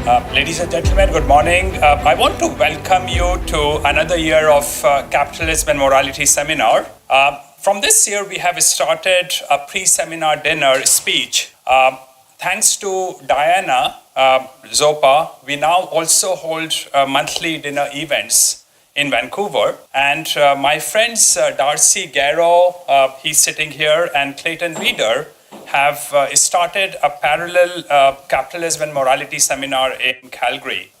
Ladies and gentlemen, good morning. I want to welcome you to another year of Capitalism and Morality seminar. From this year, we have started a pre-seminar dinner speech. Thanks to Diana Zopa, we now also hold monthly dinner events in Vancouver. And my friends Darcy Garrow, he's sitting here, and Clayton Reeder have started a parallel Capitalism and Morality seminar in Calgary.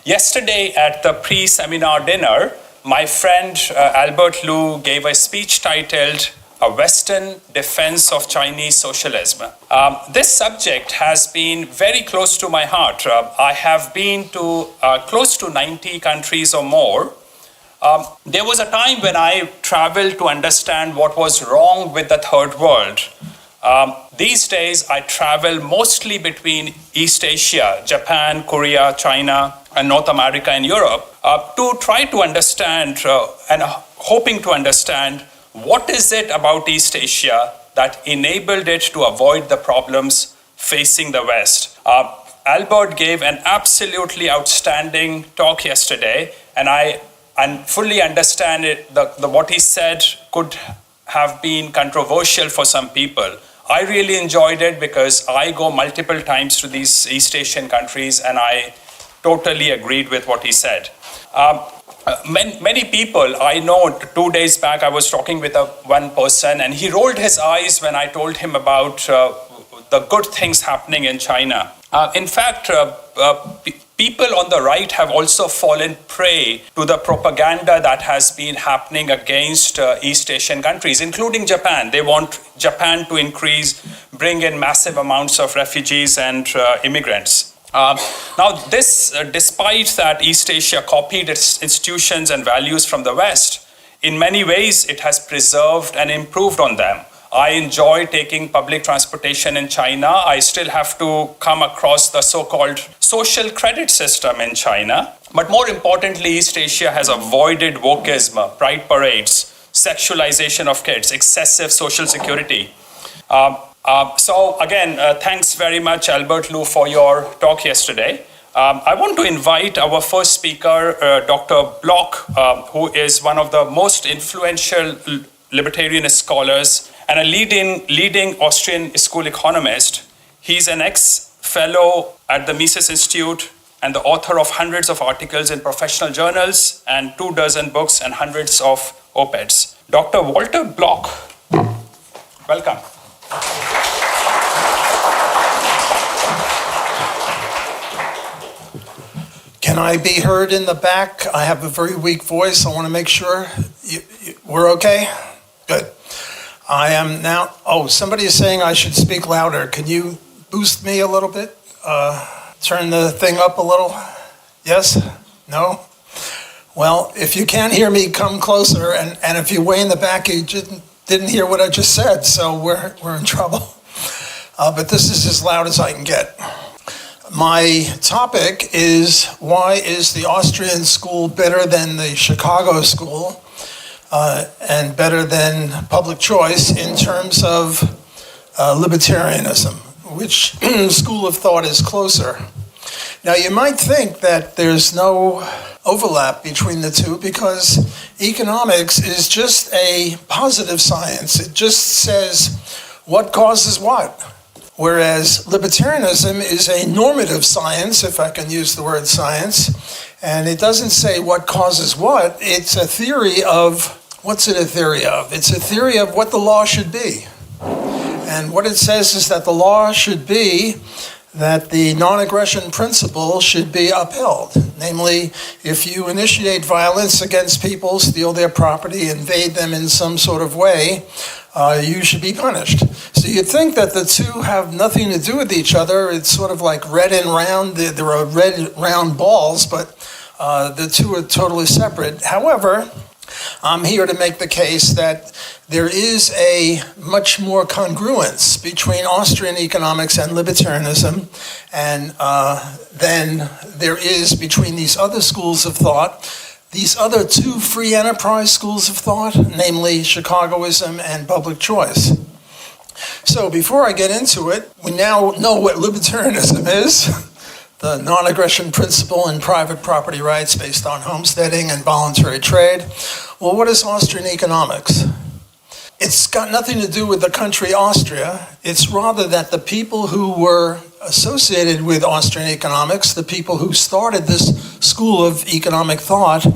Yesterday at the pre-seminar dinner, my friend Albert Liu gave a speech titled A Western Defense of Chinese Socialism. This subject has been very close to my heart. I have been to close to 90 countries or more. There was a time when I traveled to understand what was wrong with the third world. These days, I travel mostly between East Asia, Japan, Korea, China, and North America and Europe to try to understand and hoping to understand what is it about East Asia that enabled it to avoid the problems facing the West. Albert gave an absolutely outstanding talk yesterday, and I fully understand it. What he said could have been controversial for some people. I really enjoyed it because I go multiple times to these East Asian countries, and I totally agreed with what he said. Many people I know, 2 days back, I was talking with one person, and he rolled his eyes when I told him about the good things happening in China. In fact, people on the right have also fallen prey to the propaganda that has been happening against East Asian countries, including Japan. They want Japan to bring in massive amounts of refugees and immigrants. Now, this, despite that East Asia copied its institutions and values from the West, in many ways it has preserved and improved on them. I enjoy taking public transportation in China. I still have to come across the so-called social credit system in China. But more importantly, East Asia has avoided wokeism, pride parades, sexualization of kids, excessive social security. So again, thanks very much, Albert Liu, for your talk yesterday. I want to invite our first speaker, Dr. Bloch, who is one of the most influential libertarian scholars and a leading Austrian school economist. He's an ex-fellow at the Mises Institute and the author of hundreds of articles in professional journals and 24 books and hundreds of op-eds. Dr. Walter Bloch, welcome. Can I be heard in the back? I have a very weak voice. I want to make sure we're okay. Good. I am now, somebody is saying I should speak louder. Can you boost me a little bit? Turn the thing up a little? Yes? No? Well, if you can't hear me, come closer. And if you're way in the back, you didn't hear what I just said, so we're in trouble. But this is as loud as I can get. My topic is, why is the Austrian school better than the Chicago school? And better than public choice in terms of libertarianism, which school of thought is closer. Now, you might think that there's no overlap between the two because economics is just a positive science. It just says what causes what. Whereas libertarianism is a normative science, if I can use the word science, and it doesn't say what causes what. It's a theory of, what's it a theory of? It's a theory of what the law should be. And what it says is that the law should be that the non-aggression principle should be upheld. Namely, if you initiate violence against people, steal their property, invade them in some sort of way, you should be punished. So you'd think that the two have nothing to do with each other. It's sort of like red and round. There are red round balls, but the two are totally separate. However, I'm here to make the case that there is a much more congruence between Austrian economics and libertarianism and than there is between these other schools of thought. These other two free enterprise schools of thought, namely Chicagoism and public choice. So before I get into it, we now know what libertarianism is. the non-aggression principle in private property rights based on homesteading and voluntary trade. Well, what is Austrian economics? It's got nothing to do with the country Austria. It's rather that the people who were associated with Austrian economics, the people who started this school of economic thought,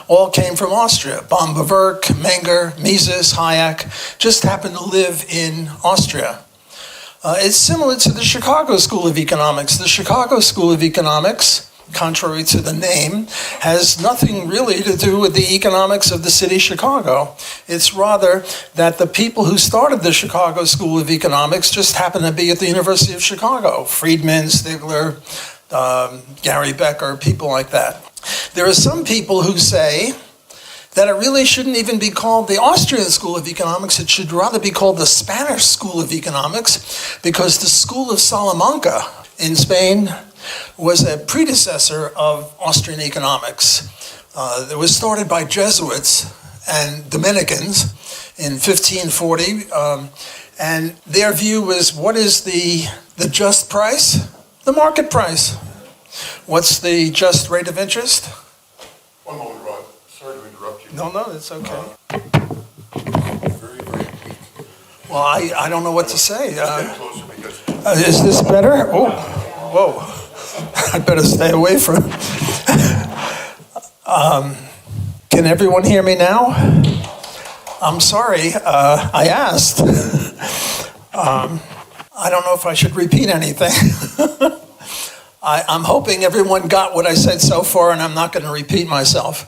all came from Austria. Von Beauvoir, Menger, Mises, Hayek, just happened to live in Austria. It's similar to the Chicago School of Economics. The Chicago School of Economics, contrary to the name, has nothing really to do with the economics of the city of Chicago. It's rather that the people who started the Chicago School of Economics just happen to be at the University of Chicago. Friedman, Stigler, Gary Becker, people like that. There are some people who say that it really shouldn't even be called the Austrian School of Economics. It should rather be called the Spanish School of Economics, because the School of Salamanca in Spain was a predecessor of Austrian economics. It was started by Jesuits and Dominicans in 1540, and their view was, what is the just price? The market price. What's the just rate of interest? One moment, Rod. Sorry to interrupt you. No, that's okay. Very, very weak. Well, I don't know what to say. Get closer because Is this better? Oh, whoa. I better stay away from it. Can everyone hear me now? I'm sorry, I asked. I don't know if I should repeat anything. I'm hoping everyone got what I said so far, and I'm not going to repeat myself.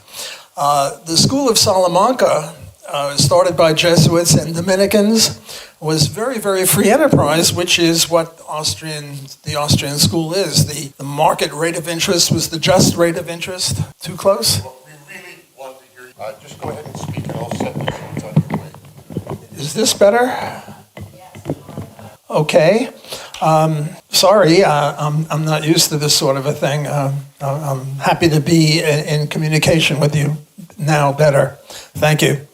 The School of Salamanca, started by Jesuits and Dominicans, was very, very free enterprise, which is what the Austrian school is. The market rate of interest was the just rate of interest. Too close? well, we really want to hear you. Just go ahead and speak and I'll set this on your way. Is this better? Okay. Sorry, I'm not used to this sort of a thing. I'm happy to be in communication with you now better. Thank you.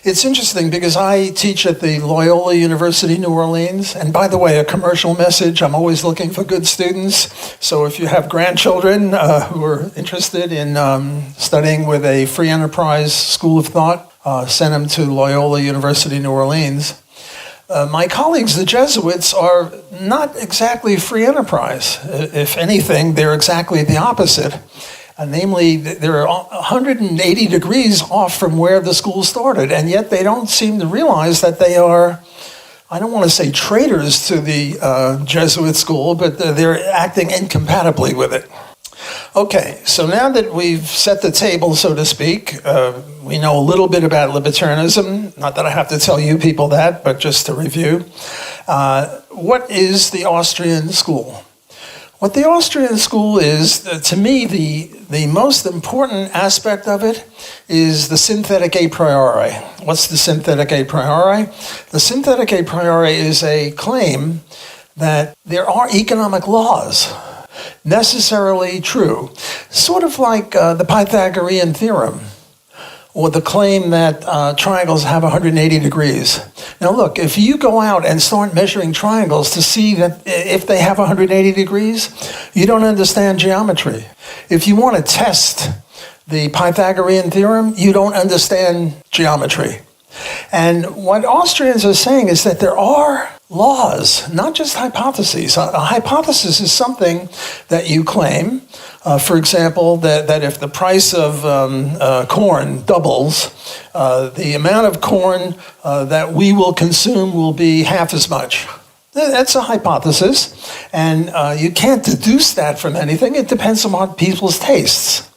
It's interesting because I teach at the Loyola University, New Orleans. And by the way, a commercial message, I'm always looking for good students. So if you have grandchildren who are interested in studying with a free enterprise school of thought, send them to Loyola University, New Orleans. My colleagues, the Jesuits, are not exactly free enterprise. If anything, they're exactly the opposite. Namely, they're 180 degrees off from where the school started, and yet they don't seem to realize that they are, I don't want to say traitors to the Jesuit school, but they're acting incompatibly with it. Okay, so now that we've set the table, so to speak, we know a little bit about libertarianism. Not that I have to tell you people that, but just to review. What is the Austrian school? What the Austrian school is, to me, the most important aspect of it is the synthetic a priori. What's the synthetic a priori? The synthetic a priori is a claim that there are economic laws, necessarily true, sort of like the Pythagorean theorem, or the claim that triangles have 180 degrees. Now look, if you go out and start measuring triangles to see that if they have 180 degrees, you don't understand geometry. If you want to test the Pythagorean theorem, you don't understand geometry. And what Austrians are saying is that there are laws, not just hypotheses. A hypothesis is something that you claim. For example, that if the price of corn doubles, the amount of corn that we will consume will be half as much. That's a hypothesis, and you can't deduce that from anything. It depends on people's tastes.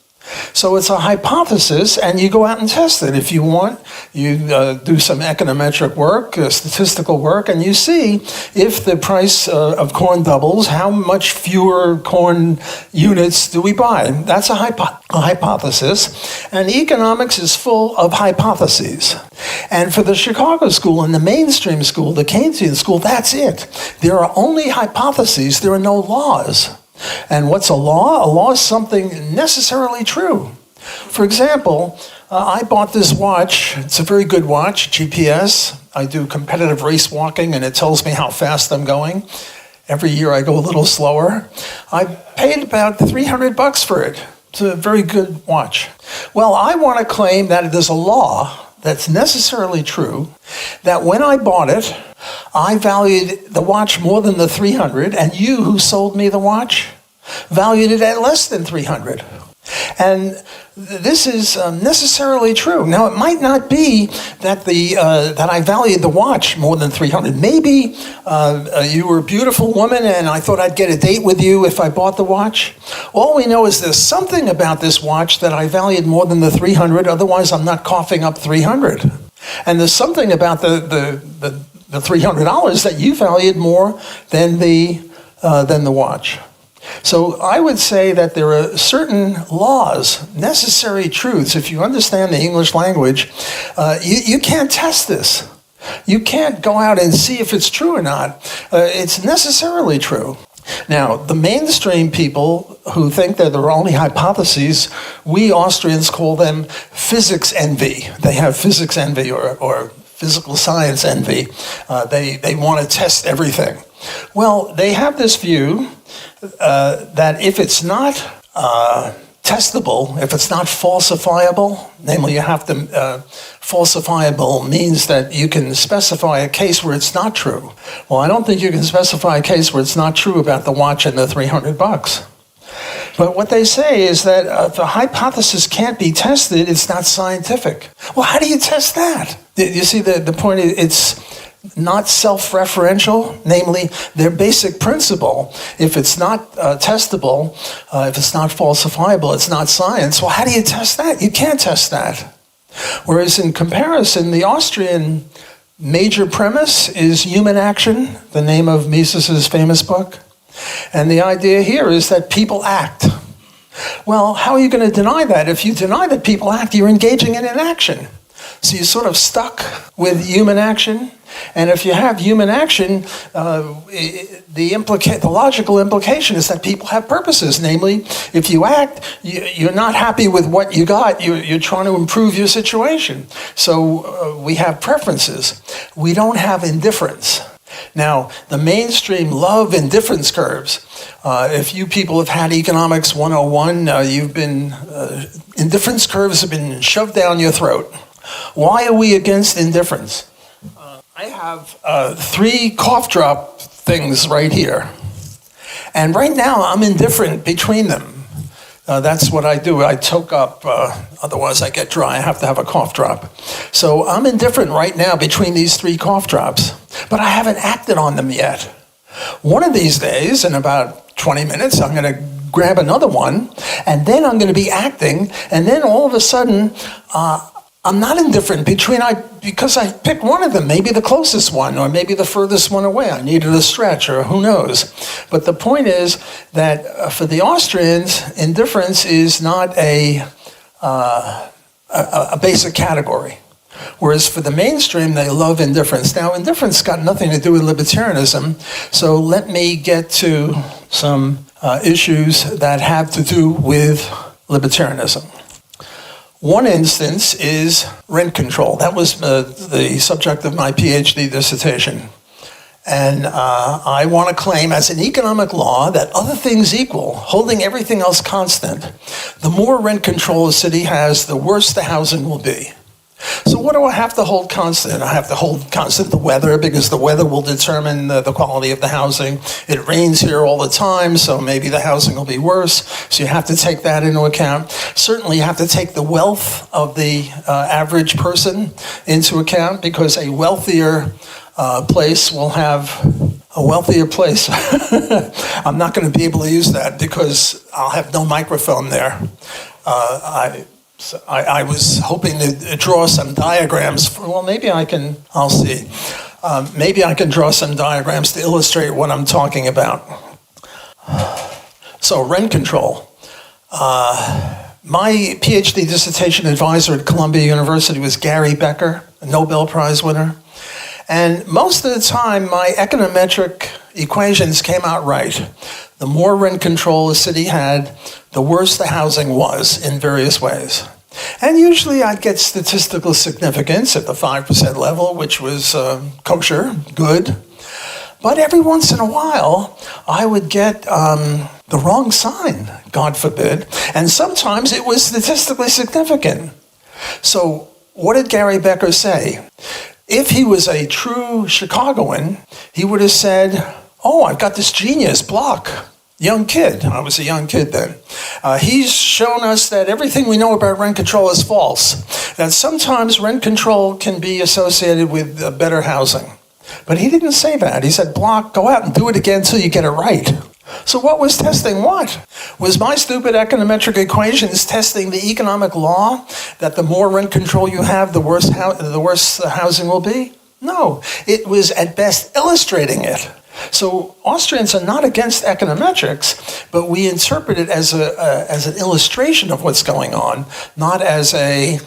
So it's a hypothesis, and you go out and test it. If you want, you do some econometric work, statistical work, and you see if the price of corn doubles, how much fewer corn units do we buy? That's a hypothesis, and economics is full of hypotheses. And for the Chicago school and the mainstream school, the Keynesian school, that's it. There are only hypotheses, there are no laws. And what's a law? A law is something necessarily true. For example, I bought this watch. It's a very good watch, GPS. I do competitive race walking, and it tells me how fast I'm going. Every year I go a little slower. I paid about $300 for it. It's a very good watch. Well, I want to claim that there's a law that's necessarily true, that when I bought it, I valued the watch more than the 300, and you who sold me the watch valued it at less than 300. And this is necessarily true. Now, it might not be that that I valued the watch more than 300. Maybe you were a beautiful woman and I thought I'd get a date with you if I bought the watch. All we know is there's something about this watch that I valued more than the 300. Otherwise, I'm not coughing up 300. And there's something about the $300 that you valued more than the watch. So I would say that there are certain laws, necessary truths. If you understand the English language, you can't test this. You can't go out and see if it's true or not. It's necessarily true. Now, the mainstream people who think that there are only hypotheses, we Austrians call them physics envy. They have physics envy or physical science envy. They want to test everything. Well, they have this view that if it's not testable, if it's not falsifiable, namely you have to, falsifiable means that you can specify a case where it's not true. Well, I don't think you can specify a case where it's not true about the watch and the $300. But what they say is that if a hypothesis can't be tested, it's not scientific. Well, how do you test that? You see, the point is, it's not self-referential, namely their basic principle. If it's not testable, if it's not falsifiable, it's not science. Well, how do you test that? You can't test that. Whereas in comparison, the Austrian major premise is human action, the name of Mises's famous book. And the idea here is that people act. Well, how are you going to deny that? If you deny that people act, you're engaging in an action. So you're sort of stuck with human action. And if you have human action, the logical implication is that people have purposes. Namely, if you act, you're not happy with what you got. You're trying to improve your situation. So we have preferences. We don't have indifference. Now, the mainstream love indifference curves. If you people have had Economics 101, indifference curves have been shoved down your throat. Why are we against indifference? I have 3 cough drop things right here. And right now, I'm indifferent between them. That's what I do. I toke up, otherwise I get dry. I have to have a cough drop. So I'm indifferent right now between these 3 cough drops, but I haven't acted on them yet. One of these days, in about 20 minutes, I'm going to grab another one, and then I'm going to be acting, and then all of a sudden, I'm not indifferent because I picked one of them, maybe the closest one, or maybe the furthest one away. I needed a stretch, or who knows. But the point is that for the Austrians, indifference is not a basic category. Whereas for the mainstream, they love indifference. Now, indifference got nothing to do with libertarianism, so let me get to some issues that have to do with libertarianism. One instance is rent control. That was the subject of my PhD dissertation. And I want to claim as an economic law that other things equal, holding everything else constant, the more rent control a city has, the worse the housing will be. So what do I have to hold constant? I have to hold constant the weather, because the weather will determine the quality of the housing. It rains here all the time, so maybe the housing will be worse. So you have to take that into account. Certainly you have to take the wealth of the average person into account, because a wealthier place will have a wealthier place. I'm not going to be able to use that because I'll have no microphone there. I was hoping to draw some diagrams. Maybe I can, I'll see. Maybe I can draw some diagrams to illustrate what I'm talking about. So rent control. My PhD dissertation advisor at Columbia University was Gary Becker, a Nobel Prize winner. And most of the time, my econometric equations came out right. The more rent control a city had, the worse the housing was in various ways. And usually I'd get statistical significance at the 5% level, which was kosher, good. But every once in a while, I would get the wrong sign, God forbid, and sometimes it was statistically significant. So what did Gary Becker say? If he was a true Chicagoan, he would have said, oh, I've got this genius, Block. Young kid. I was a young kid then. He's shown us that everything we know about rent control is false. That sometimes rent control can be associated with better housing. But he didn't say that. He said, Block, go out and do it again until you get it right. So what was testing what? Was my stupid econometric equations testing the economic law that the more rent control you have, the worse the housing will be? No. It was at best illustrating it. So Austrians are not against econometrics, but we interpret it as an illustration of what's going on, not as a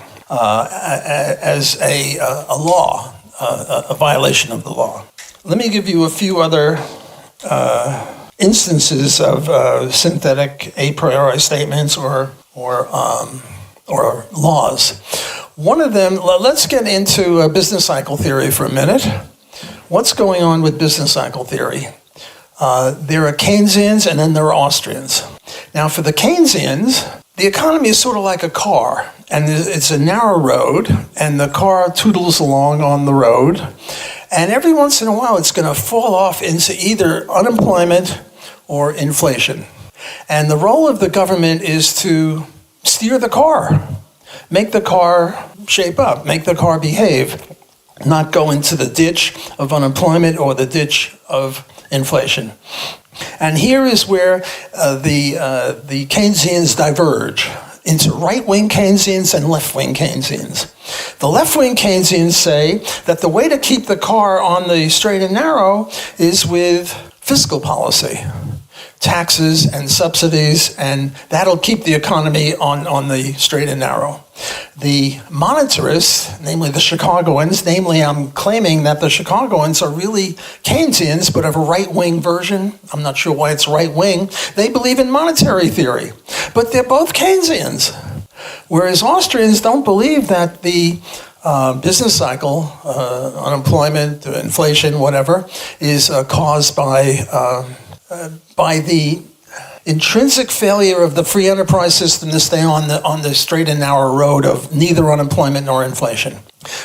law, a violation of the law. Let me give you a few other instances of synthetic a priori statements or laws. One of them, let's get into business cycle theory for a minute. What's going on with business cycle theory? There are Keynesians and then there are Austrians. Now for the Keynesians, the economy is sort of like a car, and it's a narrow road, and the car toodles along on the road, and every once in a while it's going to fall off into either unemployment or inflation. And the role of the government is to steer the car, make the car shape up, make the car behave, not go into the ditch of unemployment or the ditch of inflation. And here is where the Keynesians diverge into right-wing Keynesians and left-wing Keynesians. The left-wing Keynesians say that the way to keep the car on the straight and narrow is with fiscal policy, taxes and subsidies, and that'll keep the economy on the straight and narrow. The monetarists, namely the Chicagoans, namely I'm claiming that the Chicagoans are really Keynesians, but of a right-wing version. I'm not sure why it's right-wing. They believe in monetary theory, but they're both Keynesians. Whereas Austrians don't believe that the business cycle, unemployment, inflation, whatever, is caused by the intrinsic failure of the free enterprise system to stay on the straight and narrow road of neither unemployment nor inflation.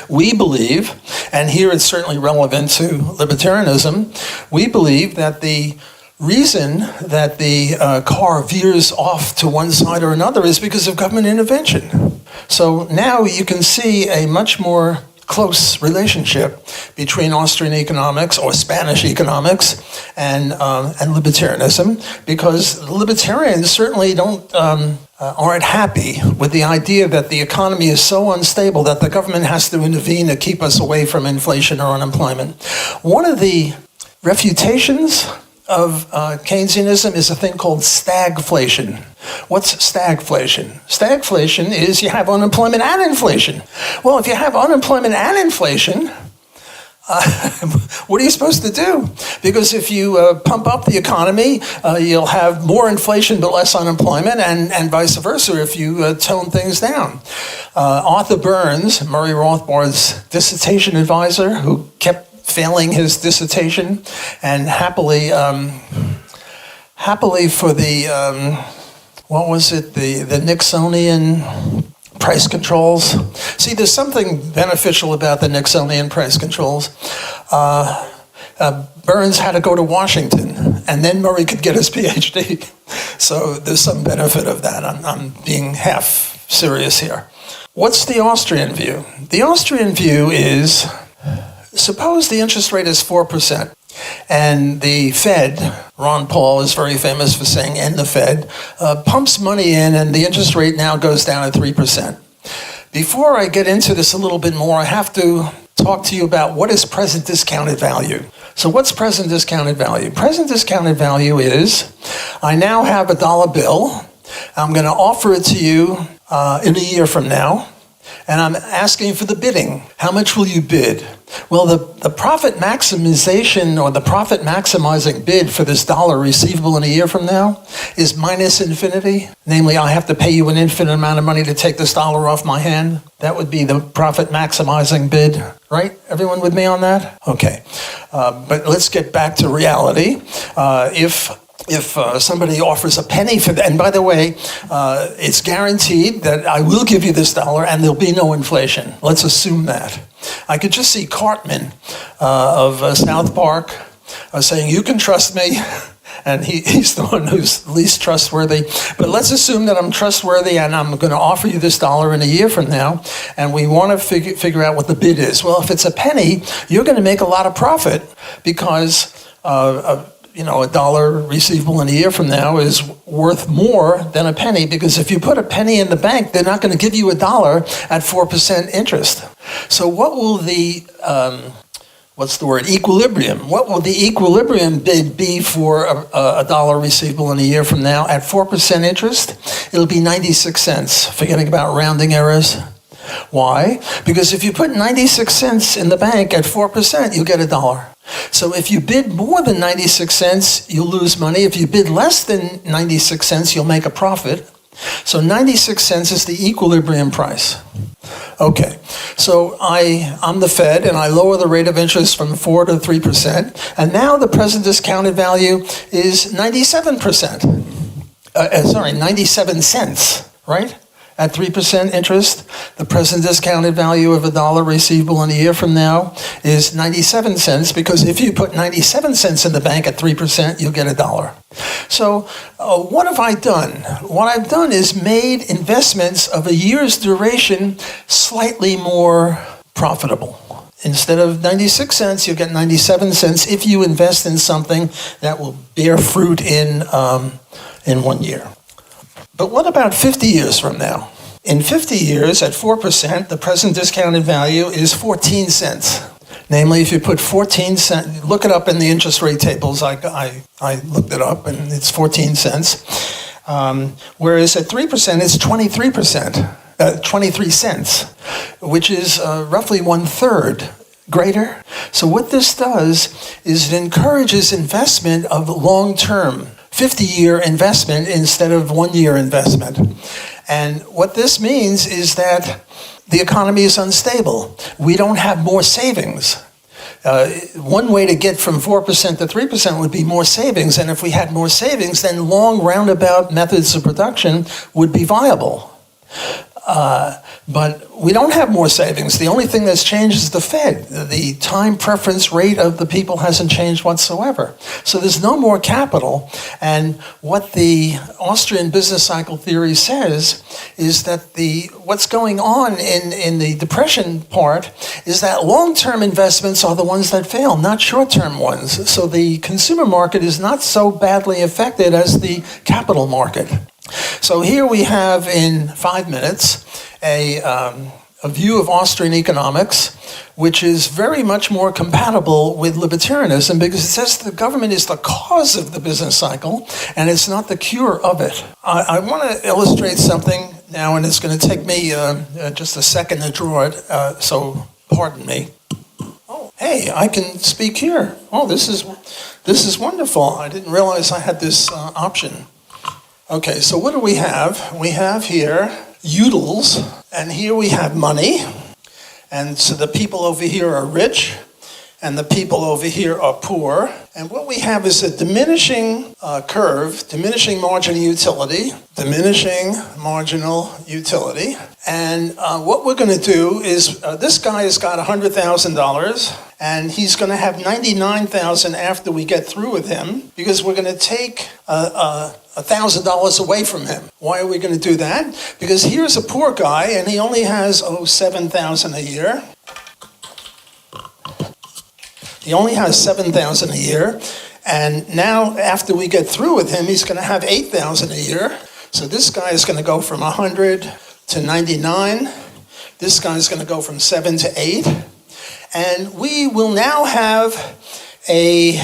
We believe, and here it's certainly relevant to libertarianism, we believe that the reason that the car veers off to one side or another is because of government intervention. So now you can see a much more close relationship between Austrian economics or Spanish economics and libertarianism, because libertarians certainly aren't happy with the idea that the economy is so unstable that the government has to intervene to keep us away from inflation or unemployment. One of the refutations of Keynesianism is a thing called stagflation. What's stagflation? Stagflation is you have unemployment and inflation. Well, if you have unemployment and inflation, what are you supposed to do? Because if you pump up the economy, you'll have more inflation but less unemployment, and vice versa if you tone things down. Arthur Burns, Murray Rothbard's dissertation advisor, who kept failing his dissertation, and happily for the the Nixonian price controls. See, there's something beneficial about the Nixonian price controls. Burns had to go to Washington, and then Murray could get his PhD. So there's some benefit of that. I'm being half serious here. What's the Austrian view? The Austrian view is, suppose the interest rate is 4%, and the Fed, Ron Paul is very famous for saying, and the Fed, pumps money in, and the interest rate now goes down to 3%. Before I get into this a little bit more, I have to talk to you about what is present discounted value. So what's present discounted value? Present discounted value is, I now have a dollar bill. I'm going to offer it to you in a year from now. And I'm asking for the bidding. How much will you bid? Well, the profit maximization or the profit maximizing bid for this dollar receivable in a year from now is minus infinity. Namely, I have to pay you an infinite amount of money to take this dollar off my hand. That would be the profit maximizing bid, right? Everyone with me on that? Okay. But let's get back to reality. If somebody offers a penny for that, and by the way, it's guaranteed that I will give you this dollar and there'll be no inflation. Let's assume that. I could just see Cartman of South Park saying, "You can trust me," and he's the one who's least trustworthy. But let's assume that I'm trustworthy and I'm going to offer you this dollar in a year from now, and we want to figure out what the bid is. Well, if it's a penny, you're going to make a lot of profit because a dollar receivable in a year from now is worth more than a penny, because if you put a penny in the bank, they're not going to give you a dollar at 4% interest. So what will the, equilibrium? What will the equilibrium bid be for a dollar receivable in a year from now at 4% interest? It'll be 96 cents, forgetting about rounding errors. Why? Because if you put 96 cents in the bank at 4%, you'll get a dollar. So if you bid more than 96 cents, you'll lose money. If you bid less than 96 cents, you'll make a profit. So 96 cents is the equilibrium price. Okay, so I'm the Fed, and I lower the rate of interest from 4 to 3%, and now the present discounted value is 97%. 97 cents, right? At 3% interest, the present discounted value of a dollar receivable in a year from now is 97 cents, because if you put 97 cents in the bank at 3%, you'll get a dollar. So what have I done? What I've done is made investments of a year's duration slightly more profitable. Instead of 96 cents, you'll get 97 cents if you invest in something that will bear fruit in 1 year. But what about 50 years from now? In 50 years, at 4%, the present discounted value is 14 cents. Namely, if you put 14 cents, look it up in the interest rate tables. I looked it up, and it's 14 cents. Whereas at 3%, it's 23 cents, which is roughly 1/3 greater. So what this does is it encourages investment of long-term, 50-year investment instead of 1-year investment. And what this means is that the economy is unstable. We don't have more savings. One way to get from 4% to 3% would be more savings. And if we had more savings, then long roundabout methods of production would be viable. But we don't have more savings. The only thing that's changed is the Fed. The time preference rate of the people hasn't changed whatsoever. So there's no more capital. And what the Austrian business cycle theory says is that what's going on in the depression part is that long-term investments are the ones that fail, not short-term ones. So the consumer market is not so badly affected as the capital market. So here we have, in 5 minutes, a view of Austrian economics, which is very much more compatible with libertarianism, because it says the government is the cause of the business cycle, and it's not the cure of it. I want to illustrate something now, and it's going to take me just a second to draw it, so pardon me. Oh, hey, I can speak here. Oh, this is wonderful. I didn't realize I had this option. Okay, so what do we have? We have here utils, and here we have money. And so the people over here are rich, and the people over here are poor. And what we have is a diminishing curve, diminishing marginal utility. And what we're going to do is, this guy has got $100,000, and he's going to have $99,000 after we get through with him, because we're going to take $1,000 away from him. Why are we going to do that? Because here's a poor guy, and he only has $7,000 a year. He only has $7,000 a year, and now after we get through with him, he's going to have $8,000 a year. So this guy is going to go from 100 to 99. This guy is going to go from 7 to 8, and we will now have a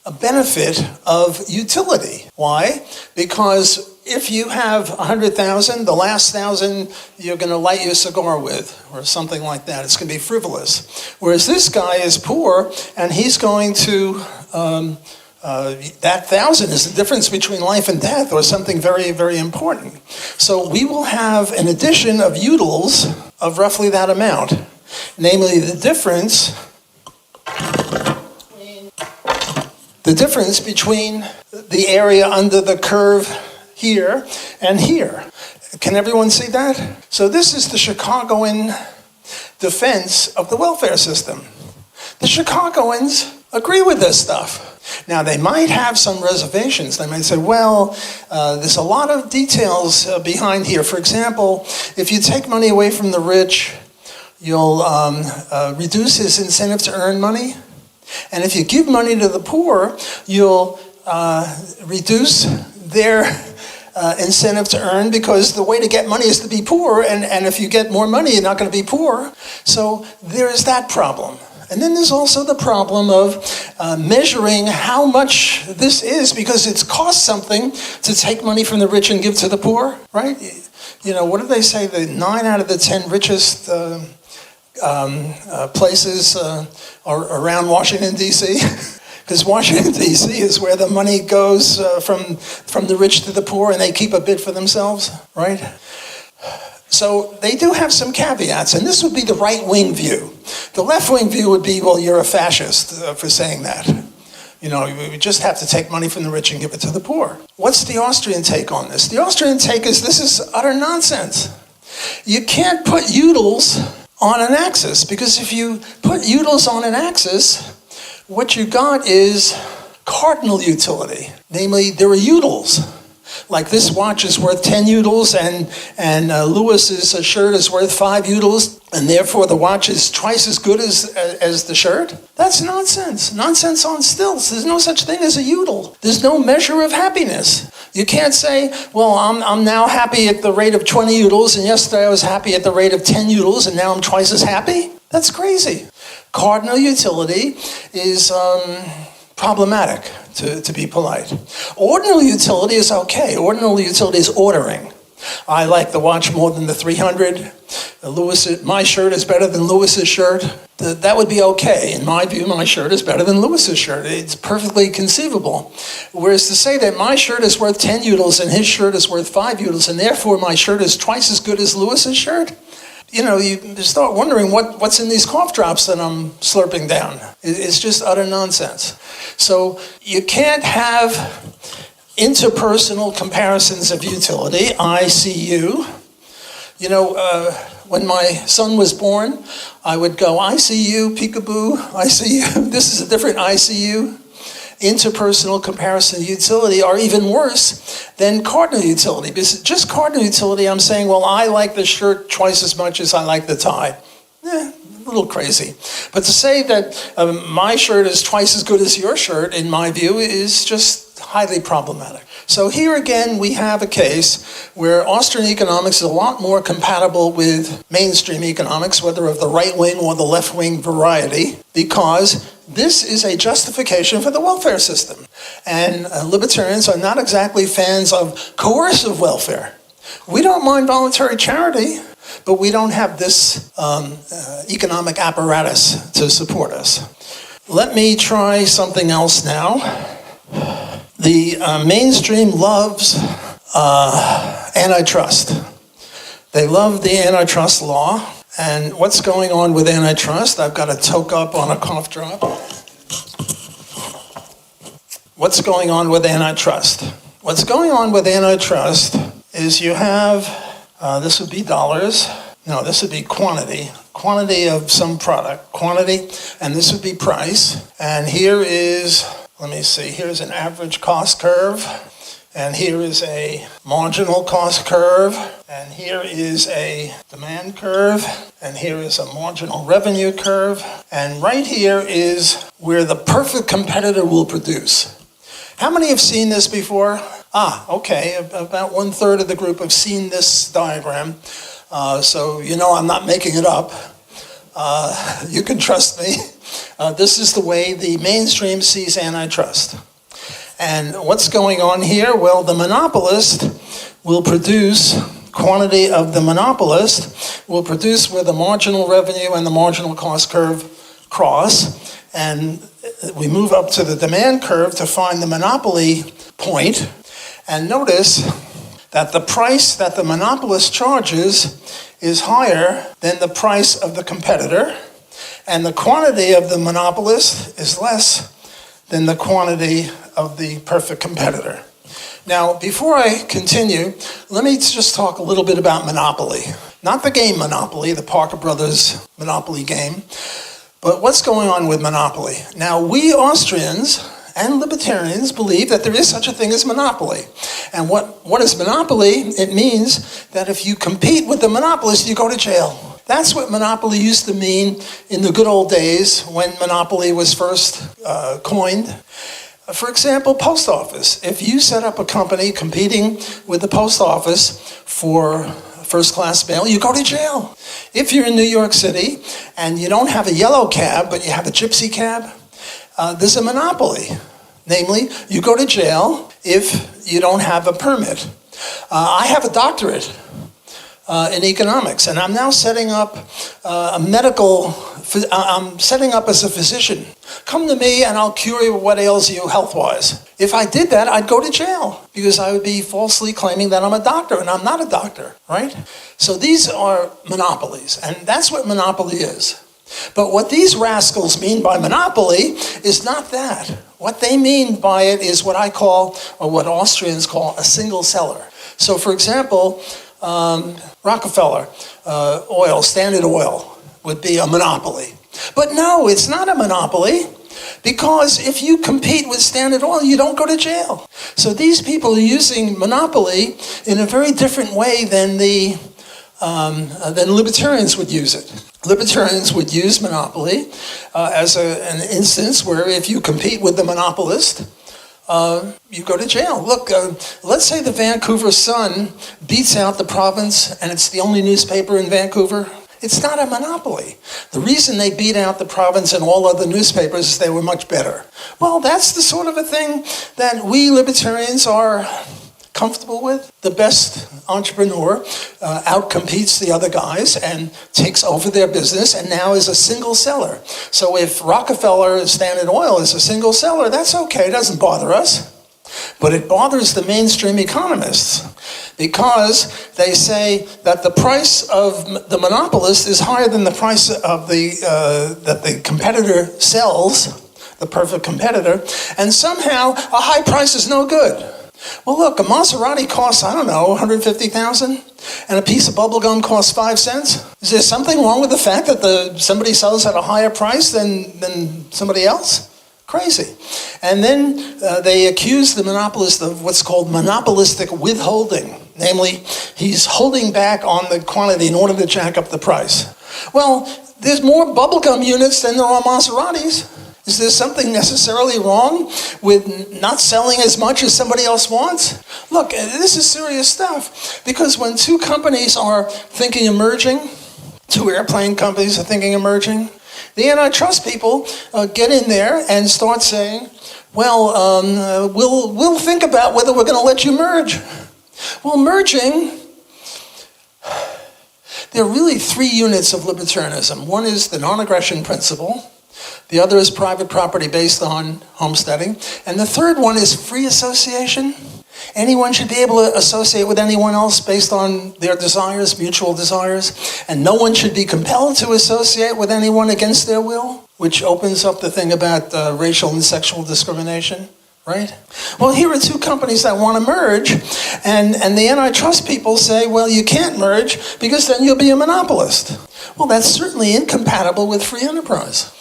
a benefit of utility. Why? Because if you have 100,000, the last 1,000 you're going to light your cigar with, or something like that. It's going to be frivolous. Whereas this guy is poor, and he's going to, that 1,000 is the difference between life and death, or something very, very important. So we will have an addition of utils of roughly that amount, namely the difference between the area under the curve here and here. Can everyone see that? So this is the Chicagoan defense of the welfare system. The Chicagoans agree with this stuff. Now, they might have some reservations. They might say, well, there's a lot of details behind here. For example, if you take money away from the rich, you'll reduce his incentive to earn money. And if you give money to the poor, you'll reduce their incentive to earn, because the way to get money is to be poor, and if you get more money, you're not going to be poor. So there is that problem. And then there's also the problem of measuring how much this is, because it's cost something to take money from the rich and give to the poor, right? You know, what do they say? The 9 out of the 10 richest places are around Washington, D.C.? Because Washington, D.C. is where the money goes from the rich to the poor, and they keep a bit for themselves, right? So they do have some caveats, and this would be the right-wing view. The left-wing view would be, well, you're a fascist for saying that. You know, we just have to take money from the rich and give it to the poor. What's the Austrian take on this? The Austrian take is, this is utter nonsense. You can't put utils on an axis, because if you put utils on an axis, what you got is cardinal utility. Namely, there are utils. Like this watch is worth 10 utils, and Lewis's shirt is worth 5 utils, and therefore the watch is twice as good as the shirt? That's nonsense. Nonsense on stilts. There's no such thing as a util. There's no measure of happiness. You can't say, well, I'm now happy at the rate of 20 utils, and yesterday I was happy at the rate of 10 utils, and now I'm twice as happy? That's crazy. Cardinal utility is problematic, to be polite. Ordinal utility is okay. Ordinal utility is ordering. I like the watch more than the 300. My shirt is better than Lewis's shirt. That would be okay. In my view, my shirt is better than Lewis's shirt. It's perfectly conceivable. Whereas to say that my shirt is worth 10 utils and his shirt is worth 5 utils, and therefore my shirt is twice as good as Lewis's shirt, you know, you start wondering what's in these cough drops that I'm slurping down. It's just utter nonsense. So you can't have interpersonal comparisons of utility. I see you. You know, when my son was born, I would go, I see you, peekaboo, I see you. This is a different I see you. Interpersonal comparison of utility are even worse than cardinal utility. Because just cardinal utility, I'm saying, well, I like the shirt twice as much as I like the tie. A little crazy. But to say that my shirt is twice as good as your shirt, in my view, is just highly problematic. So here again, we have a case where Austrian economics is a lot more compatible with mainstream economics, whether of the right-wing or the left-wing variety, because this is a justification for the welfare system. And libertarians are not exactly fans of coercive welfare. We don't mind voluntary charity, but we don't have this economic apparatus to support us. Let me try something else now. The mainstream loves antitrust. They love the antitrust law. And what's going on with antitrust? I've got a toke up on a cough drop. What's going on with antitrust? What's going on with antitrust is you have, this would be dollars. No, this would be quantity. Quantity of some product. Quantity, and this would be price. And here is, let me see, here's an average cost curve. And here is a marginal cost curve, and here is a demand curve, and here is a marginal revenue curve, and right here is where the perfect competitor will produce. How many have seen this before? Okay, about 1/3 of the group have seen this diagram, so you know I'm not making it up. You can trust me. This is the way the mainstream sees antitrust. And what's going on here? Well, the monopolist will produce, quantity of the monopolist will produce where the marginal revenue and the marginal cost curve cross. And we move up to the demand curve to find the monopoly point. And notice that the price that the monopolist charges is higher than the price of the competitor. And the quantity of the monopolist is less than the quantity of the perfect competitor. Now, before I continue, let me just talk a little bit about Monopoly. Not the game Monopoly, the Parker Brothers Monopoly game, but what's going on with Monopoly. Now, we Austrians and Libertarians believe that there is such a thing as monopoly. And what is monopoly? It means that if you compete with the monopolist, you go to jail. That's what monopoly used to mean in the good old days when monopoly was first coined. For example, post office. If you set up a company competing with the post office for first-class mail, you go to jail. If you're in New York City and you don't have a yellow cab, but you have a gypsy cab, there's a monopoly. Namely, you go to jail if you don't have a permit. I have a doctorate in economics, and I'm now setting up I'm setting up as a physician. Come to me and I'll cure you of what ails you health-wise. If I did that, I'd go to jail because I would be falsely claiming that I'm a doctor, and I'm not a doctor, right? So these are monopolies, and that's what monopoly is. But what these rascals mean by monopoly is not that. What they mean by it is what I call, or what Austrians call, a single seller. So for example, Rockefeller Oil, Standard Oil, would be a monopoly. But no, it's not a monopoly, because if you compete with Standard Oil, you don't go to jail. So these people are using monopoly in a very different way than libertarians would use it. Libertarians would use monopoly as an instance where if you compete with the monopolist, you go to jail. Look, let's say the Vancouver Sun beats out the province and it's the only newspaper in Vancouver. It's not a monopoly. The reason they beat out the province and all other newspapers is they were much better. Well, that's the sort of a thing that we libertarians are comfortable with. The best entrepreneur outcompetes the other guys and takes over their business and now is a single seller. So if Rockefeller Standard Oil is a single seller, that's okay, it doesn't bother us. But it bothers the mainstream economists because they say that the price of the monopolist is higher than the price of that the competitor sells, the perfect competitor, and somehow a high price is no good. Well, look, a Maserati costs, I don't know, $150,000, and a piece of bubble gum costs 5 cents. Is there something wrong with the fact that somebody sells at a higher price than somebody else? Crazy. And then they accuse the monopolist of what's called monopolistic withholding. Namely, he's holding back on the quantity in order to jack up the price. Well, there's more bubblegum units than there are Maseratis. Is there something necessarily wrong with not selling as much as somebody else wants? Look, this is serious stuff. Because when two companies are thinking of merging, two airplane companies are thinking of merging, the antitrust people get in there and start saying, well, we'll think about whether we're going to let you merge. Well, merging, there are really 3 units of libertarianism. One is the non-aggression principle. The other is private property based on homesteading. And the third one is free association. Anyone should be able to associate with anyone else based on their desires, mutual desires. And no one should be compelled to associate with anyone against their will, which opens up the thing about racial and sexual discrimination, right? Well, here are 2 companies that want to merge, and the antitrust people say, well, you can't merge because then you'll be a monopolist. Well, that's certainly incompatible with free enterprise.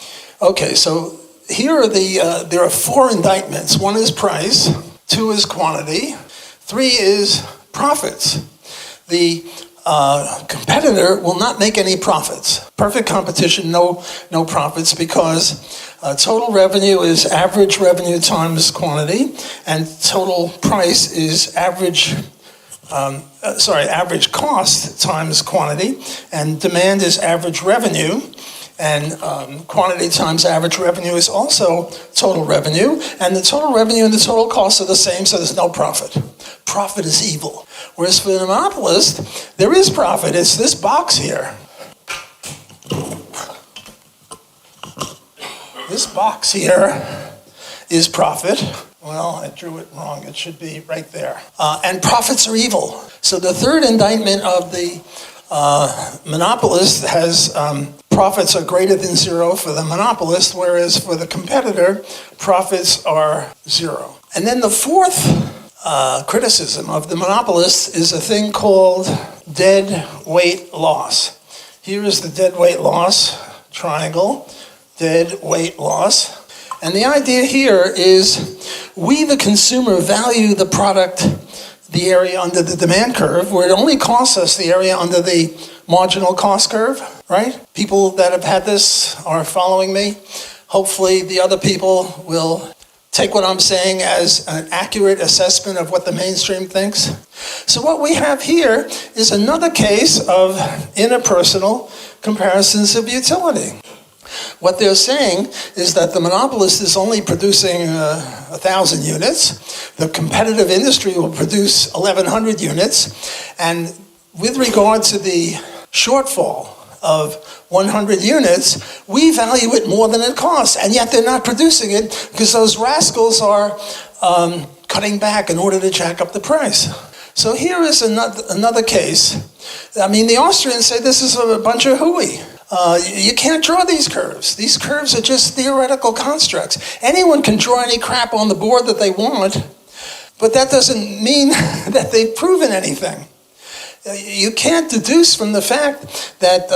Okay, so here are there are 4 indictments. 1 is price, 2 is quantity, 3 is profits. The competitor will not make any profits. Perfect competition, no profits, because total revenue is average revenue times quantity, and total price is average cost times quantity, and demand is average revenue. And quantity times average revenue is also total revenue. And the total revenue and the total cost are the same, so there's no profit. Profit is evil. Whereas for the monopolist, there is profit. It's this box here. This box here is profit. Well, I drew it wrong. It should be right there. And profits are evil. So the third indictment of the monopolist has profits are greater than zero for the monopolist, whereas for the competitor, profits are zero. And then the fourth criticism of the monopolist is a thing called dead weight loss. Here is the dead weight loss triangle, dead weight loss. And the idea here is we, the consumer, value the product, the area under the demand curve, where it only costs us the area under the marginal cost curve, right? People that have had this are following me. Hopefully the other people will take what I'm saying as an accurate assessment of what the mainstream thinks. So what we have here is another case of interpersonal comparisons of utility. What they're saying is that the monopolist is only producing 1,000 units. The competitive industry will produce 1,100 units. And with regard to the shortfall of 100 units, we value it more than it costs. And yet they're not producing it because those rascals are cutting back in order to jack up the price. So here is another case. I mean, the Austrians say this is a bunch of hooey. You can't draw these curves. These curves are just theoretical constructs. Anyone can draw any crap on the board that they want, but that doesn't mean that they've proven anything. You can't deduce from the fact that,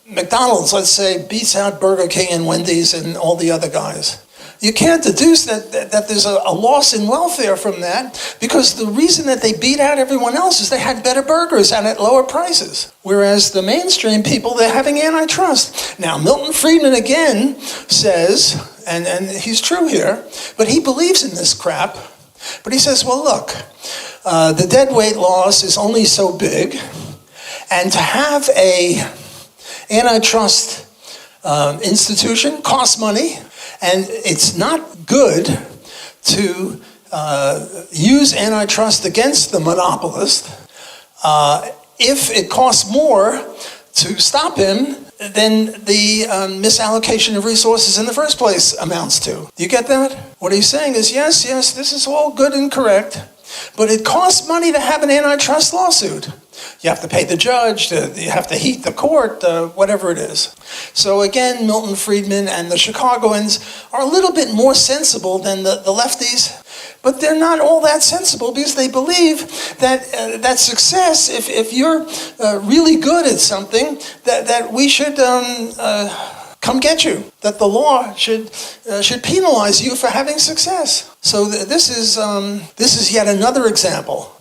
McDonald's, let's say, beats out Burger King and Wendy's and all the other guys. You can't deduce that there's a loss in welfare from that, because the reason that they beat out everyone else is they had better burgers and at lower prices. Whereas the mainstream people, they're having antitrust. Now, Milton Friedman again says, and he's true here, but he believes in this crap, but he says, well, look, the dead weight loss is only so big, and to have a antitrust institution costs money, and it's not good to use antitrust against the monopolist if it costs more to stop him than the misallocation of resources in the first place amounts to. You get that? What he's saying is, yes, this is all good and correct, but it costs money to have an antitrust lawsuit. You have to pay the judge, you have to heat the court, whatever it is. So again, Milton Friedman and the Chicagoans are a little bit more sensible than the lefties, but they're not all that sensible because they believe that success, if you're really good at something, that we should come get you, that the law should penalize you for having success. So this is yet another example.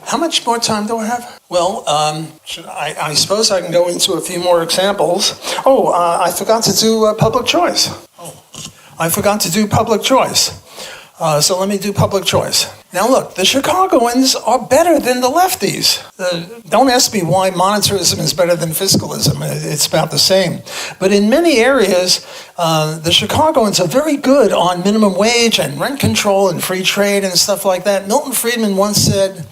How much more time do I have? Well, I suppose I can go into a few more examples. I forgot to do public choice. So let me do public choice. Now look, the Chicagoans are better than the lefties. Don't ask me why monetarism is better than fiscalism. It's about the same. But in many areas, the Chicagoans are very good on minimum wage and rent control and free trade and stuff like that. Milton Friedman once said,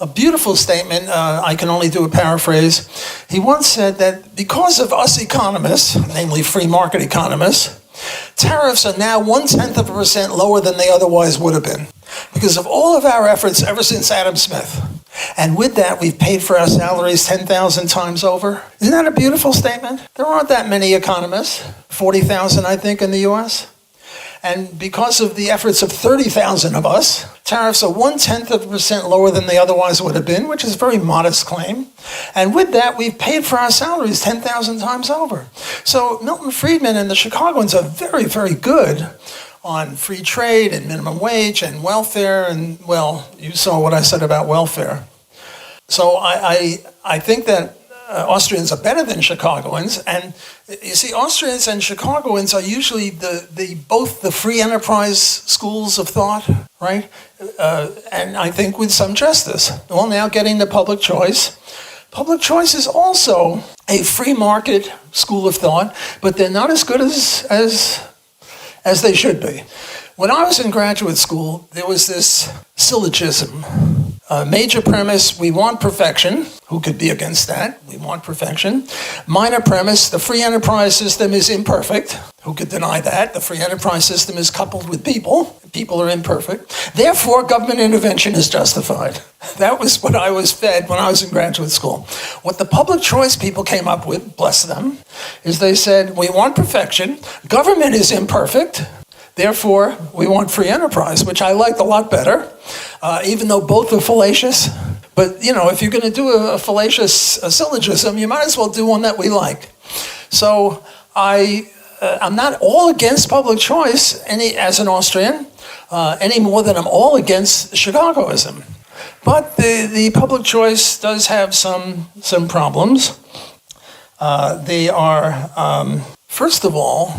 a beautiful statement, I can only do a paraphrase. He once said that because of us economists, namely free market economists, tariffs are now 0.1% lower than they otherwise would have been because of all of our efforts ever since Adam Smith. And with that, we've paid for our salaries 10,000 times over. Isn't that a beautiful statement? There aren't that many economists, 40,000, I think, in the US. And because of the efforts of 30,000 of us, tariffs are 0.1% lower than they otherwise would have been, which is a very modest claim. And with that, we've paid for our salaries 10,000 times over. So Milton Friedman and the Chicagoans are very, very good on free trade and minimum wage and welfare. And, well, you saw what I said about welfare. So I think that Austrians are better than Chicagoans, and you see, Austrians and Chicagoans are usually both the free enterprise schools of thought, right? And I think with some justice. Well, now getting to public choice. Public choice is also a free market school of thought, but they're not as good as they should be. When I was in graduate school, there was this syllogism. Major premise, we want perfection. Who could be against that? We want perfection. Minor premise, the free enterprise system is imperfect. Who could deny that? The free enterprise system is coupled with people. People are imperfect. Therefore, government intervention is justified. That was what I was fed when I was in graduate school. What the public choice people came up with, bless them, is they said, we want perfection. Government is imperfect. Therefore, we want free enterprise, which I liked a lot better, even though both are fallacious. But, if you're going to do a fallacious syllogism, you might as well do one that we like. So I'm not all against public choice as an Austrian, any more than I'm all against Chicagoism. But the public choice does have some problems. They are, first of all,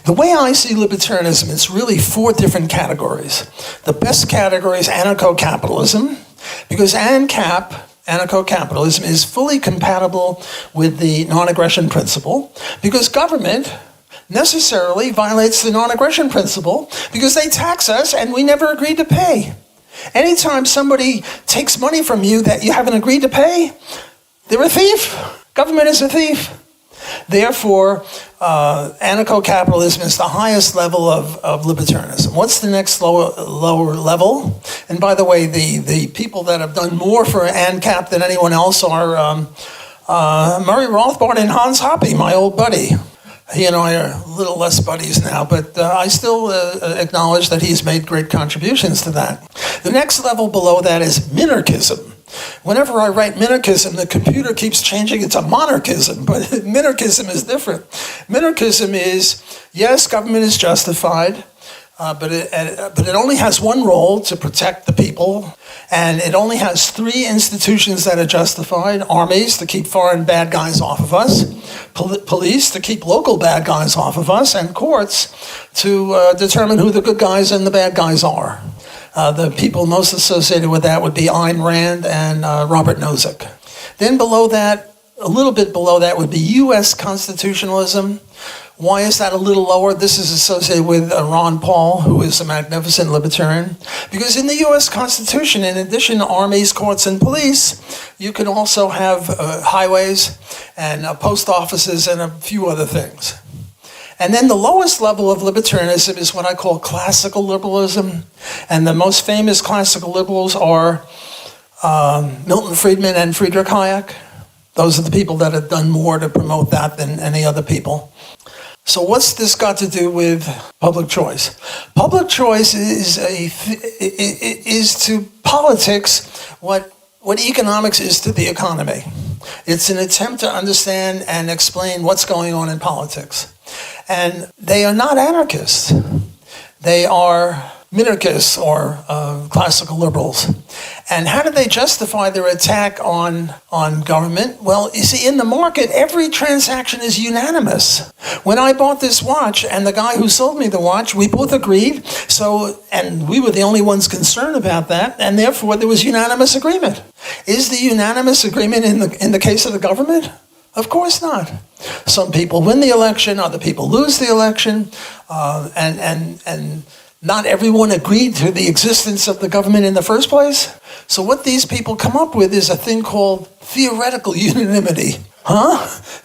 the way I see libertarianism, it's really 4 different categories. The best category is anarcho-capitalism, because anarcho-capitalism is fully compatible with the non-aggression principle, because government necessarily violates the non-aggression principle, because they tax us and we never agreed to pay. Anytime somebody takes money from you that you haven't agreed to pay, they're a thief. Government is a thief. Therefore, anarcho-capitalism is the highest level of libertarianism. What's the next lower level? And by the way, the people that have done more for ANCAP than anyone else are Murray Rothbard and Hans Hoppe, my old buddy. He and I are a little less buddies now, but I still acknowledge that he's made great contributions to that. The next level below that is minarchism. Whenever I write minarchism, the computer keeps changing it to monarchism, but minarchism is different. Minarchism is, yes, government is justified, but it only has one role, to protect the people, and it only has 3 institutions that are justified: armies to keep foreign bad guys off of us, police to keep local bad guys off of us, and courts to determine who the good guys and the bad guys are. The people most associated with that would be Ayn Rand and Robert Nozick. Then below that, a little bit below that, would be U.S. constitutionalism. Why is that a little lower? This is associated with Ron Paul, who is a magnificent libertarian. Because in the U.S. Constitution, in addition to armies, courts, and police, you can also have highways and post offices and a few other things. And then the lowest level of libertarianism is what I call classical liberalism. And the most famous classical liberals are Milton Friedman and Friedrich Hayek. Those are the people that have done more to promote that than any other people. So what's this got to do with public choice? Public choice is to politics what economics is to the economy. It's an attempt to understand and explain what's going on in politics. And they are not anarchists. They are minarchists or classical liberals. And how do they justify their attack on government? Well, you see, in the market, every transaction is unanimous. When I bought this watch and the guy who sold me the watch, we both agreed. And we were the only ones concerned about that, and therefore there was unanimous agreement. Is the unanimous agreement in the case of the government? Of course not. Some people win the election, other people lose the election, and not everyone agreed to the existence of the government in the first place. So what these people come up with is a thing called theoretical unanimity.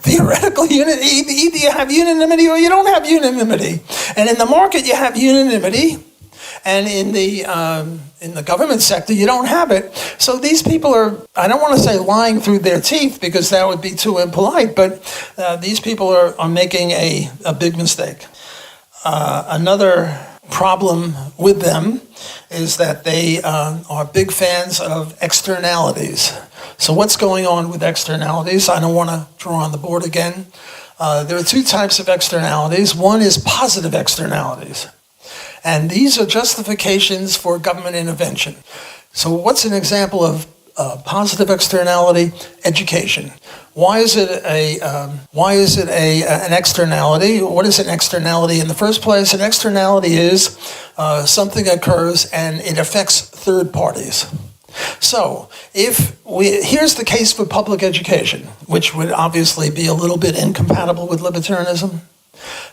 Theoretical unanimity. Either you have unanimity or you don't have unanimity. And in the market you have unanimity, and in the government sector you don't have it. So these people are, I don't want to say lying through their teeth because that would be too impolite, but these people are making a big mistake. Another problem with them is that they are big fans of externalities. So what's going on with externalities? I don't want to draw on the board again. There are 2 types of externalities. One is positive externalities. And these are justifications for government intervention. So what's an example of positive externality? Education. Why is it an externality? What is an externality in the first place? An externality is something occurs and it affects third parties. So, here's the case for public education, which would obviously be a little bit incompatible with libertarianism.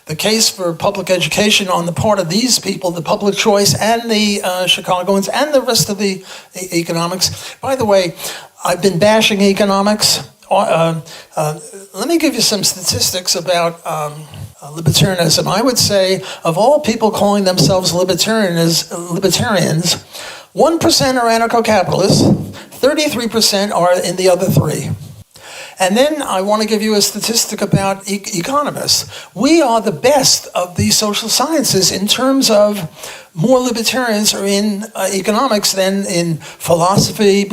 The case for public education on the part of these people, the public choice and the Chicagoans and the rest of the economics. By the way, I've been bashing economics. Let me give you some statistics about libertarianism. I would say of all people calling themselves libertarians, 1% are anarcho-capitalists, 33% are in the other three. And then I want to give you a statistic about economists. We are the best of the social sciences in terms of more libertarians are in economics than in philosophy,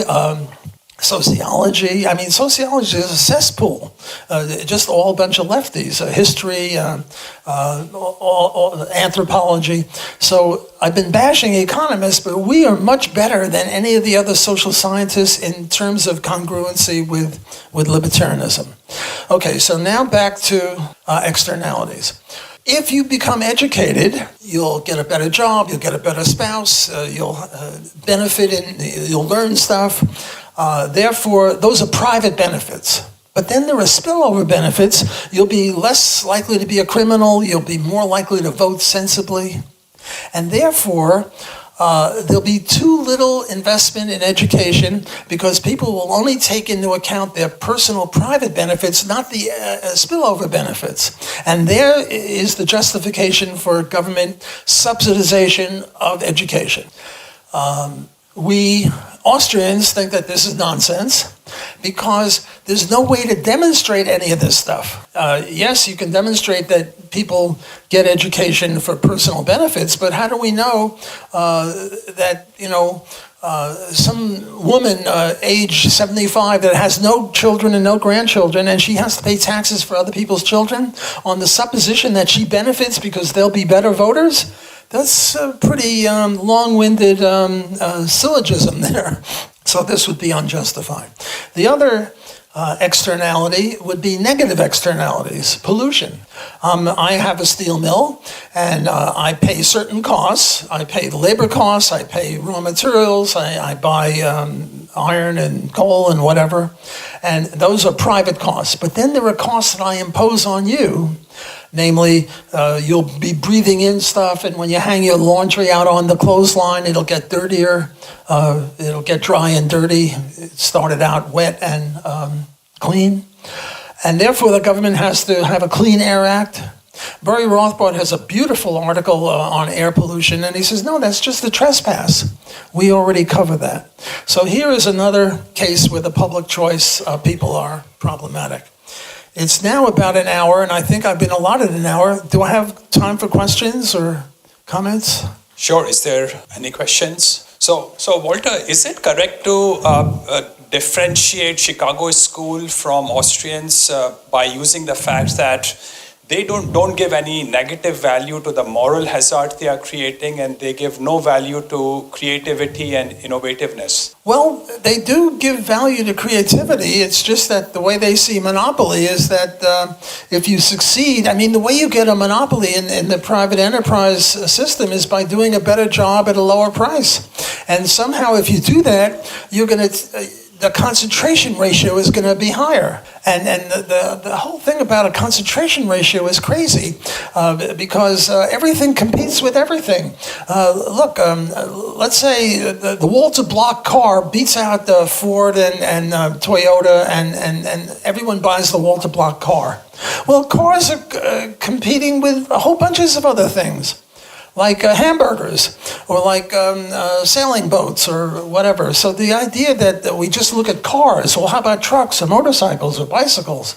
sociology. I mean, sociology is a cesspool, just all a bunch of lefties, history, anthropology. So I've been bashing economists, but we are much better than any of the other social scientists in terms of congruency with libertarianism. Okay, so now back to externalities. If you become educated, you'll get a better job, you'll get a better spouse, you'll benefit you'll learn stuff. Therefore, those are private benefits. But then there are spillover benefits. You'll be less likely to be a criminal. You'll be more likely to vote sensibly. And therefore, there'll be too little investment in education because people will only take into account their personal private benefits, not the spillover benefits. And there is the justification for government subsidization of education. We Austrians think that this is nonsense because there's no way to demonstrate any of this stuff. Yes, you can demonstrate that people get education for personal benefits, but how do we know that, some woman age 75 that has no children and no grandchildren and she has to pay taxes for other people's children on the supposition that she benefits because they'll be better voters? That's a pretty long-winded syllogism there. So this would be unjustified. The other externality would be negative externalities, pollution. I have a steel mill, and I pay certain costs. I pay the labor costs, I pay raw materials, I buy iron and coal and whatever, and those are private costs. But then there are costs that I impose on you. Namely, you'll be breathing in stuff, and when you hang your laundry out on the clothesline, it'll get dirtier. It'll get dry and dirty. It started out wet and clean. And therefore, the government has to have a Clean Air Act. Barry Rothbard has a beautiful article on air pollution, and he says, no, that's just a trespass. We already cover that. So here is another case where the public choice people are problematic. It's now about an hour, and I think I've been allotted an hour. Do I have time for questions or comments? Sure. Is there any questions? So Walter, is it correct to differentiate Chicago school from Austrians by using the fact that they don't give any negative value to the moral hazard they are creating, and they give no value to creativity and innovativeness? Well, they do give value to creativity. It's just that the way they see monopoly is that if you succeed, I mean, the way you get a monopoly in the private enterprise system is by doing a better job at a lower price. And somehow if you do that, you're going to... the concentration ratio is going to be higher. And the whole thing about a concentration ratio is crazy because everything competes with everything. Let's say the Walter Block car beats out the Ford and Toyota and everyone buys the Walter Block car. Well, cars are competing with a whole bunches of other things, like hamburgers, or like sailing boats, or whatever. So the idea that we just look at cars, well, how about trucks or motorcycles or bicycles?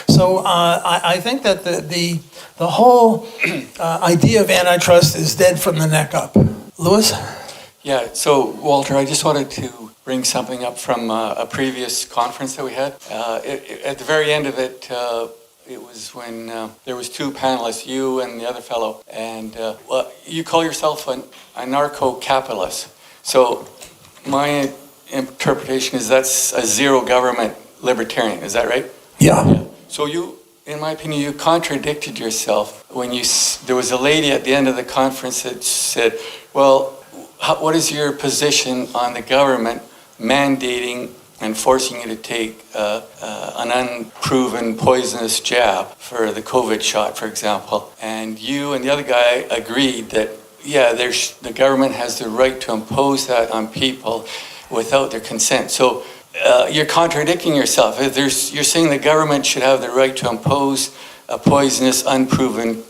So I think that the whole idea of antitrust is dead from the neck up. Louis? Yeah, so Walter, I just wanted to bring something up from a previous conference that we had. At the very end of it, it was when there was two panelists, you and the other fellow, and you call yourself an anarcho-capitalist. So my interpretation is that's a zero government libertarian. Is that right? Yeah. So you, in my opinion, you contradicted yourself when there was a lady at the end of the conference that said, well, what is your position on the government mandating and forcing you to take an unproven poisonous jab for the COVID shot, for example. And you and the other guy agreed that, yeah, the government has the right to impose that on people without their consent. So you're contradicting yourself. You're saying the government should have the right to impose a poisonous, unproven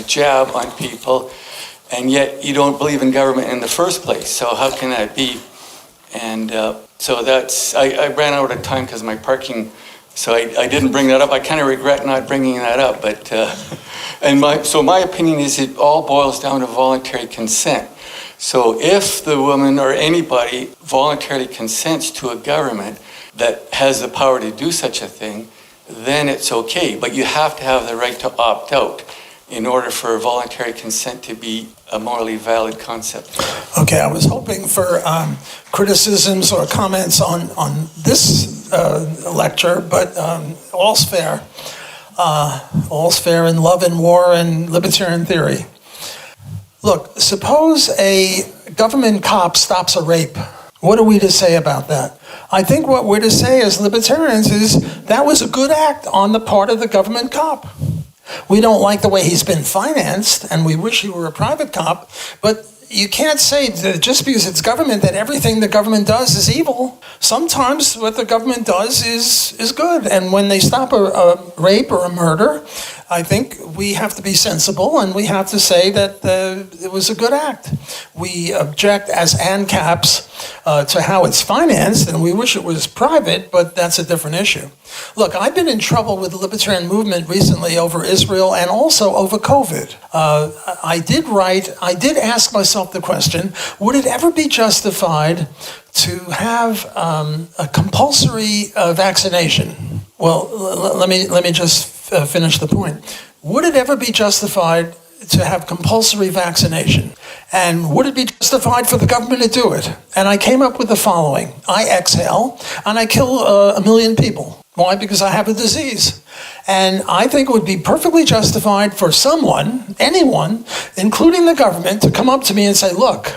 jab on people, and yet you don't believe in government in the first place. So how can that be? And so I ran out of time because of my parking, so I didn't bring that up. I kind of regret not bringing that up, but my opinion is it all boils down to voluntary consent. So if the woman or anybody voluntarily consents to a government that has the power to do such a thing, then it's okay. But you have to have the right to opt out in order for voluntary consent to be a morally valid concept. Okay, I was hoping for criticisms or comments on this lecture, but all's fair. All's fair in love and war and libertarian theory. Look, suppose a government cop stops a rape. What are we to say about that? I think what we're to say as libertarians is that was a good act on the part of the government cop. We don't like the way he's been financed, and we wish he were a private cop, but you can't say that just because it's government that everything the government does is evil. Sometimes what the government does is good, and when they stop a rape or a murder, I think we have to be sensible, and we have to say that it was a good act. We object as ANCAPs to how it's financed, and we wish it was private, but that's a different issue. Look, I've been in trouble with the libertarian movement recently over Israel and also over COVID. I did ask myself the question, would it ever be justified to have a compulsory vaccination? Well, let me just finish the point. Would it ever be justified to have compulsory vaccination? And would it be justified for the government to do it? And I came up with the following. I exhale and I kill 1 million people. Why? Because I have a disease. And I think it would be perfectly justified for someone, anyone, including the government, to come up to me and say, look,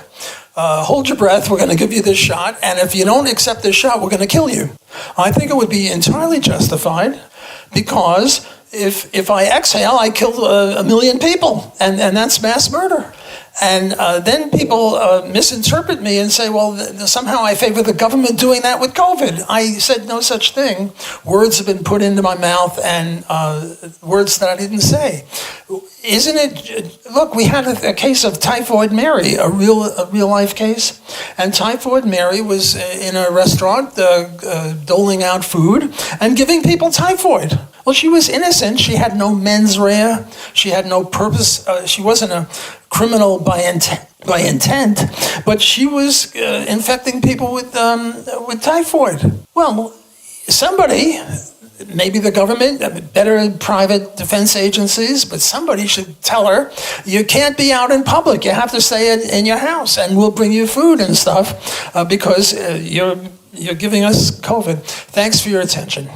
hold your breath, we're going to give you this shot, and if you don't accept this shot, we're going to kill you. I think it would be entirely justified because if I exhale, I kill 1 million people, and that's mass murder. And then people misinterpret me and say, well, somehow I favor the government doing that with COVID. I said no such thing. Words have been put into my mouth, and words that I didn't say. Isn't it? Look, we had a case of Typhoid Mary, a real life case, and Typhoid Mary was in a restaurant doling out food and giving people typhoid. Well, she was innocent. She had no mens rea. She had no purpose. She wasn't a criminal by intent, but she was infecting people with typhoid. Well, somebody, maybe the government, better private defense agencies, but somebody should tell her, you can't be out in public. You have to stay in your house, and we'll bring you food and stuff because you're giving us COVID. Thanks for your attention.